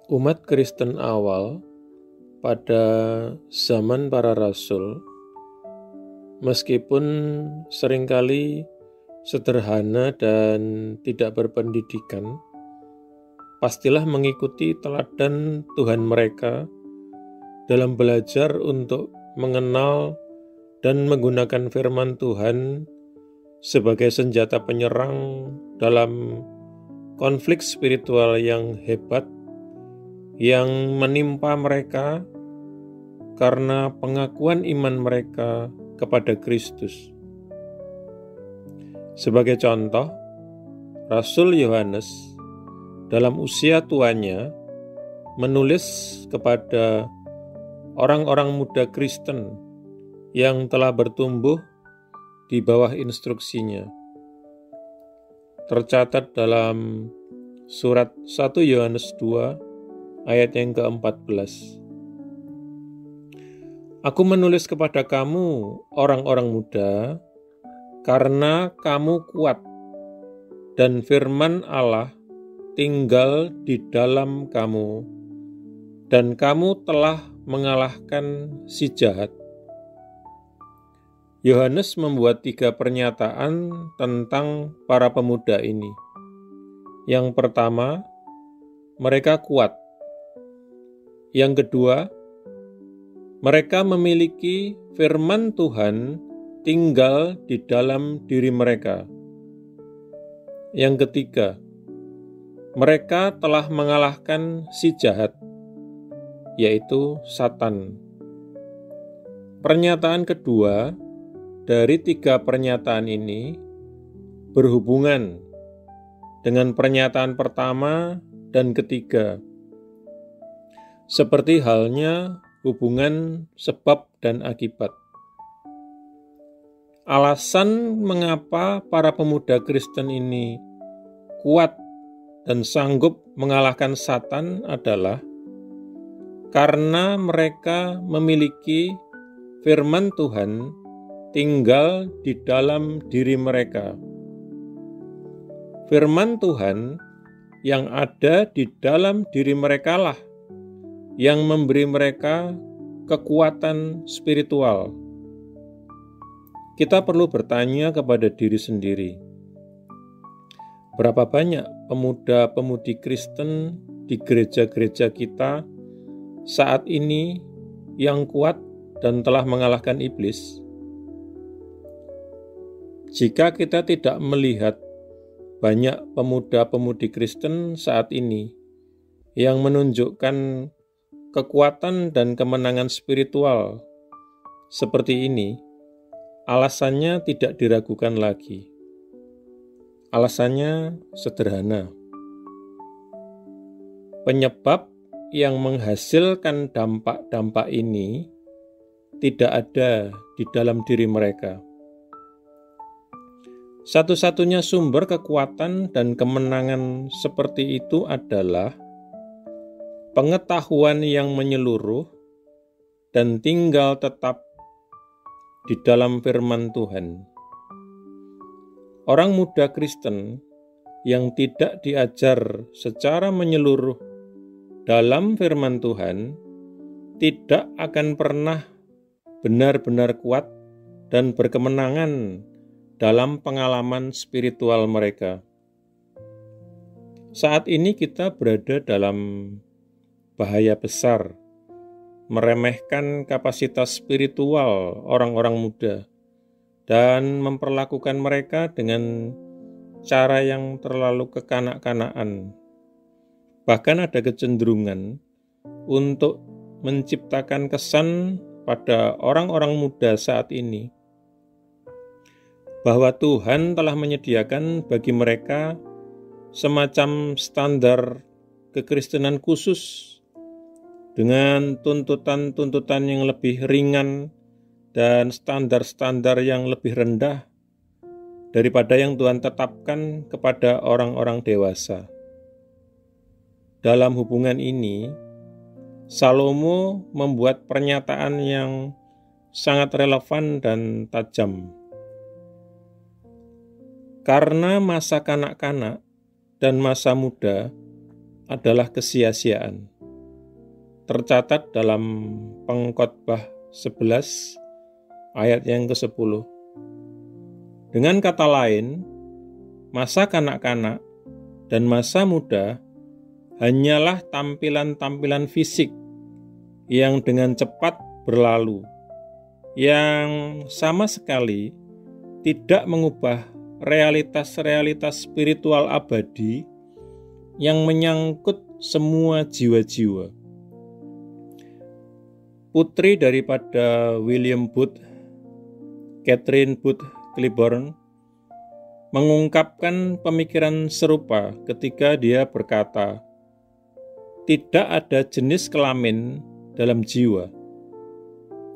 Umat Kristen awal pada zaman para rasul, meskipun seringkali sederhana dan tidak berpendidikan, pastilah mengikuti teladan Tuhan mereka dalam belajar untuk mengenal dan menggunakan firman Tuhan sebagai senjata penyerang dalam konflik spiritual yang hebat yang menimpa mereka karena pengakuan iman mereka kepada Kristus. Sebagai contoh, Rasul Yohanes dalam usia tuanya menulis kepada orang-orang muda Kristen yang telah bertumbuh di bawah instruksinya. Tercatat dalam surat 1 Yohanes 2 ayat yang ke-14. Aku menulis kepada kamu, orang-orang muda, karena kamu kuat, dan firman Allah tinggal di dalam kamu, dan kamu telah mengalahkan si jahat. Yohanes membuat 3 pernyataan tentang para pemuda ini. Yang pertama, mereka kuat. Yang kedua, mereka memiliki firman Tuhan tinggal di dalam diri mereka. Yang ketiga, mereka telah mengalahkan si jahat, yaitu Satan. Pernyataan kedua dari 3 pernyataan ini berhubungan dengan pernyataan pertama dan ketiga, seperti halnya hubungan sebab dan akibat. Alasan mengapa para pemuda Kristen ini kuat dan sanggup mengalahkan Satan adalah karena mereka memiliki firman Tuhan tinggal di dalam diri mereka. Firman Tuhan yang ada di dalam diri mereka lah yang memberi mereka kekuatan spiritual. Kita perlu bertanya kepada diri sendiri, berapa banyak pemuda-pemudi Kristen di gereja-gereja kita saat ini yang kuat dan telah mengalahkan iblis? Jika kita tidak melihat banyak pemuda-pemudi Kristen saat ini yang menunjukkan kekuatan dan kemenangan spiritual seperti ini, alasannya tidak diragukan lagi. Alasannya sederhana. Penyebab yang menghasilkan dampak-dampak ini tidak ada di dalam diri mereka. Satu-satunya sumber kekuatan dan kemenangan seperti itu adalah pengetahuan yang menyeluruh dan tinggal tetap di dalam firman Tuhan. Orang muda Kristen yang tidak diajar secara menyeluruh dalam firman Tuhan tidak akan pernah benar-benar kuat dan berkemenangan dalam pengalaman spiritual mereka. Saat ini kita berada dalam bahaya besar, meremehkan kapasitas spiritual orang-orang muda dan memperlakukan mereka dengan cara yang terlalu kekanak-kanakan. Bahkan ada kecenderungan untuk menciptakan kesan pada orang-orang muda saat ini bahwa Tuhan telah menyediakan bagi mereka semacam standar kekristenan khusus dengan tuntutan-tuntutan yang lebih ringan dan standar-standar yang lebih rendah daripada yang Tuhan tetapkan kepada orang-orang dewasa. Dalam hubungan ini, Salomo membuat pernyataan yang sangat relevan dan tajam. Karena masa kanak-kanak dan masa muda adalah kesia-siaan. tercatat dalam Pengkhotbah 11 ayat yang ke-10. Dengan kata lain, masa kanak-kanak dan masa muda hanyalah tampilan-tampilan fisik yang dengan cepat berlalu, yang sama sekali tidak mengubah realitas-realitas spiritual abadi yang menyangkut semua jiwa-jiwa. Putri daripada William Booth, Catherine Booth Cliburn, mengungkapkan pemikiran serupa ketika dia berkata, "Tidak ada jenis kelamin dalam jiwa.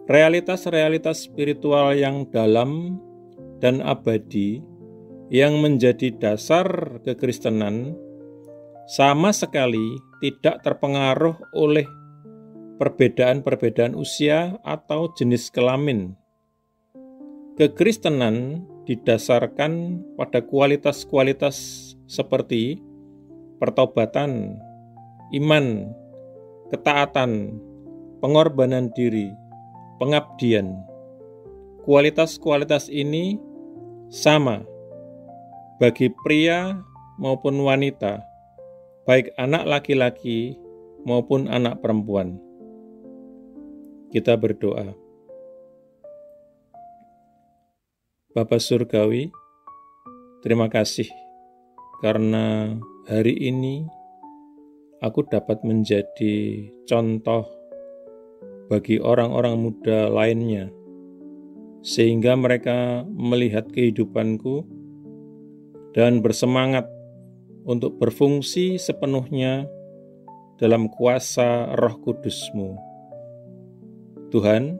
Realitas-realitas spiritual yang dalam dan abadi yang menjadi dasar kekristenan sama sekali tidak terpengaruh oleh perbedaan-perbedaan usia atau jenis kelamin. Kekristenan didasarkan pada kualitas-kualitas seperti pertobatan, iman, ketaatan, pengorbanan diri, pengabdian. Kualitas-kualitas ini sama bagi pria maupun wanita, baik anak laki-laki maupun anak perempuan." Kita berdoa. Bapa Surgawi, terima kasih karena hari ini aku dapat menjadi contoh bagi orang-orang muda lainnya, sehingga mereka melihat kehidupanku dan bersemangat untuk berfungsi sepenuhnya dalam kuasa Roh Kudus-Mu. Tuhan,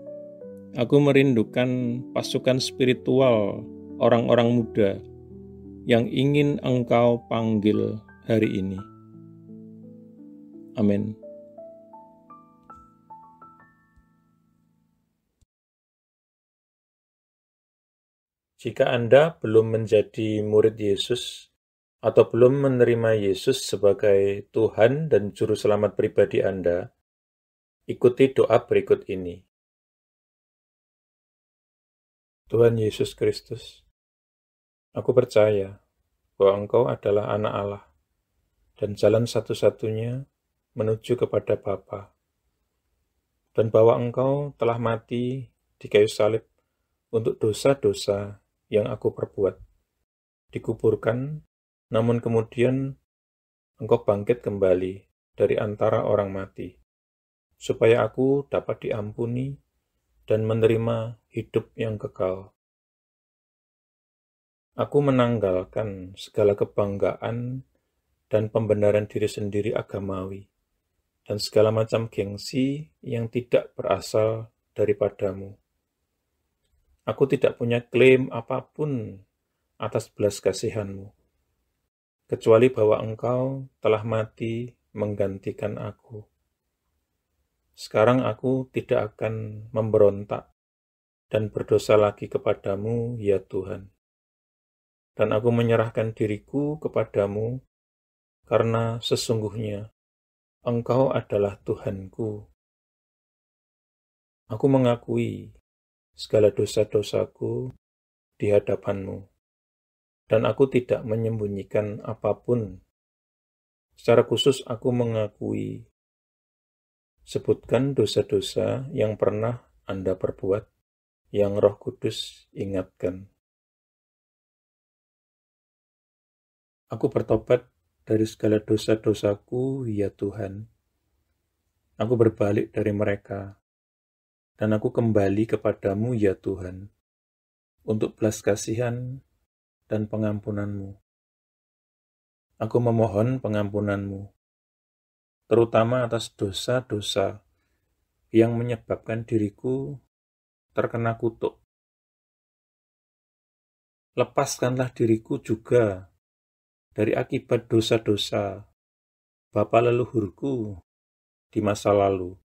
aku merindukan pasukan spiritual orang-orang muda yang ingin Engkau panggil hari ini. Amin. Jika Anda belum menjadi murid Yesus atau belum menerima Yesus sebagai Tuhan dan Juru Selamat pribadi Anda, ikuti doa berikut ini. Tuhan Yesus Kristus, aku percaya bahwa Engkau adalah Anak Allah dan jalan satu-satunya menuju kepada Bapa, dan bahwa Engkau telah mati di kayu salib untuk dosa-dosa yang aku perbuat, dikuburkan, namun kemudian Engkau bangkit kembali dari antara orang mati, supaya aku dapat diampuni dan menerima hidup yang kekal. Aku menanggalkan segala kebanggaan dan pembenaran diri sendiri agamawi, dan segala macam gengsi yang tidak berasal daripadamu. Aku tidak punya klaim apapun atas belas kasihan-Mu, kecuali bahwa Engkau telah mati menggantikan aku. Sekarang aku tidak akan memberontak dan berdosa lagi kepadamu, ya Tuhan. Dan aku menyerahkan diriku kepadamu, karena sesungguhnya Engkau adalah Tuhanku. Aku mengakui segala dosa-dosaku di hadapan-Mu, dan aku tidak menyembunyikan apapun. Secara khusus aku mengakui, sebutkan dosa-dosa yang pernah Anda perbuat, yang Roh Kudus ingatkan. Aku bertobat dari segala dosa-dosaku, ya Tuhan. Aku berbalik dari mereka, dan aku kembali kepadamu, ya Tuhan, untuk belas kasihan dan pengampunan-Mu. Aku memohon pengampunan-Mu, terutama atas dosa-dosa yang menyebabkan diriku terkena kutuk. Lepaskanlah diriku juga dari akibat dosa-dosa bapa leluhurku di masa lalu.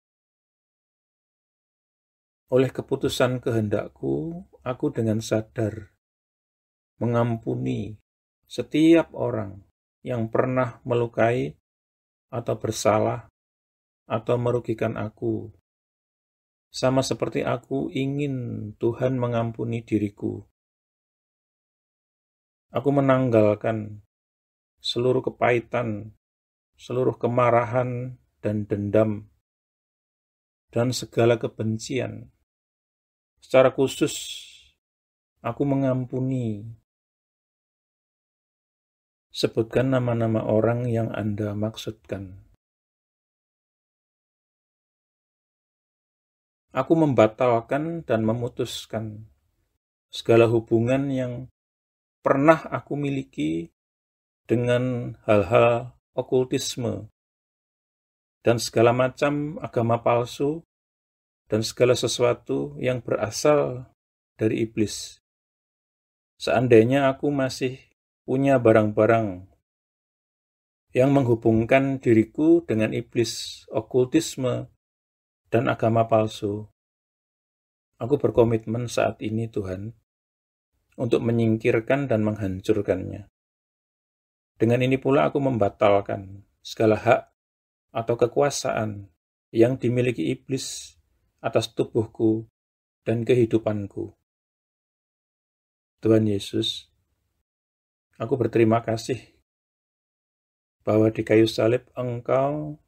Oleh keputusan kehendakku, aku dengan sadar mengampuni setiap orang yang pernah melukai atau bersalah atau merugikan aku, sama seperti aku ingin Tuhan mengampuni diriku. Aku menanggalkan seluruh kepahitan, seluruh kemarahan dan dendam, dan segala kebencian. Secara khusus, aku mengampuni. Sebutkan nama-nama orang yang Anda maksudkan. Aku membatalkan dan memutuskan segala hubungan yang pernah aku miliki dengan hal-hal okultisme dan segala macam agama palsu dan segala sesuatu yang berasal dari iblis. Seandainya aku masih punya barang-barang yang menghubungkan diriku dengan iblis, okultisme, dan agama palsu, aku berkomitmen saat ini, Tuhan, untuk menyingkirkan dan menghancurkannya. Dengan ini pula aku membatalkan segala hak atau kekuasaan yang dimiliki iblis atas tubuhku dan kehidupanku. Tuhan Yesus, aku berterima kasih bahwa di kayu salib Engkau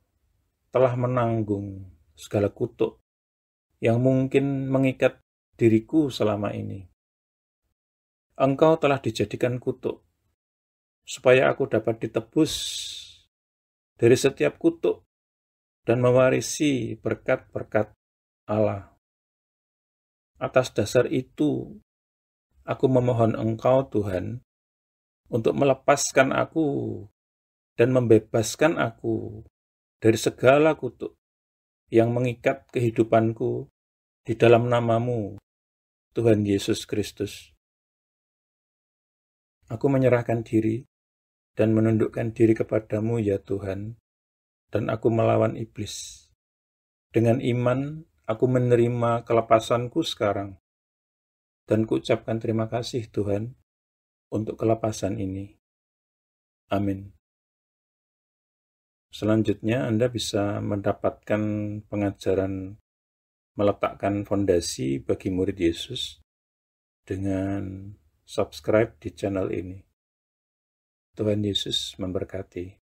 telah menanggung segala kutuk yang mungkin mengikat diriku selama ini. Engkau telah dijadikan kutuk, supaya aku dapat ditebus dari setiap kutuk dan mewarisi berkat-berkat Allah. Atas dasar itu, aku memohon Engkau, Tuhan, untuk melepaskan aku dan membebaskan aku dari segala kutuk yang mengikat kehidupanku di dalam nama-Mu, Tuhan Yesus Kristus. Aku menyerahkan diri dan menundukkan diri kepadamu, ya Tuhan, dan aku melawan iblis. Dengan iman, aku menerima kelepasanku sekarang, dan kuucapkan terima kasih, Tuhan, untuk kelepasan ini. Amin. Selanjutnya, Anda bisa mendapatkan pengajaran meletakkan fondasi bagi murid Yesus dengan subscribe di channel ini. Tuhan Yesus memberkati.